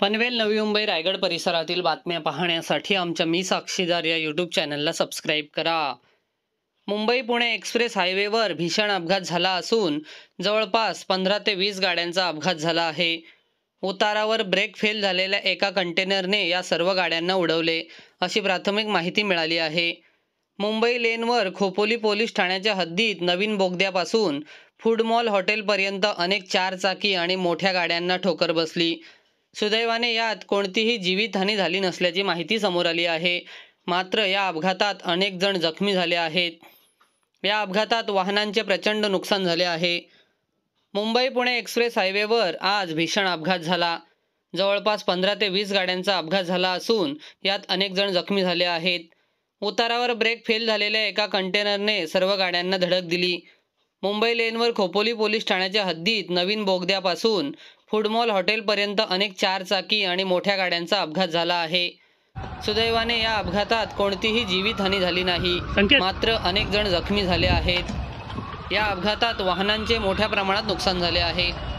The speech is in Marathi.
पनवेल, नवी मुंबई, रायगड परिसरातील बातम्या पाहण्यासाठी आमच्या मी साक्षीदार या यूट्यूब चॅनलला सबस्क्राईब करा. मुंबई-पुणे एक्सप्रेस हायवेवर भीषण अपघात झाला असून जवळपास 15 ते 20 गाड्यांचा अपघात झाला आहे. उतारावर ब्रेक फेल झालेल्या एका कंटेनरने या सर्व गाड्यांना उडवले, अशी प्राथमिक माहिती मिळाली आहे. मुंबई लेनवर खोपोली पोलीस ठाण्याच्या हद्दीत नवीन बोगद्यापासून फूड मॉल हॉटेलपर्यंत अनेक चारचाकी आणि मोठ्या गाड्यांना ठोकर बसली. सुदैवाने यात कोणतीही जीवितहानी झाली नसल्याची माहिती समोर आली आहे. मात्र या अपघातात अनेक जण जखमी झाले आहेत. या अपघातात वाहनांचे प्रचंड नुकसान झाले आहे. मुंबई-पुणे एक्सप्रेस हायवेवर आज भीषण अपघात झाला. जवळपास 15 ते 20 गाड्यांचा अपघात झाला असून यात अनेक जण जखमी झाले आहेत. उतारावर ब्रेक फेल झालेल्या एका कंटेनरने सर्व गाड्यांना धडक दिली. मुंबई लेनवर खोपोली पोलीस ठाण्याच्या हद्दीत नवीन बोगद्यापासून फूड मॉल हॉटेलपर्यंत अनेक चारचाकी आणि मोठ्या गाड्यांचा अपघात झाला आहे. सुदैवाने या अपघातात कोणतीही जीवितहानी झाली नाही. मात्र अनेक जण जखमी झाले आहेत. या अपघातात वाहनांचे मोठ्या प्रमाणात नुकसान झाले आहे.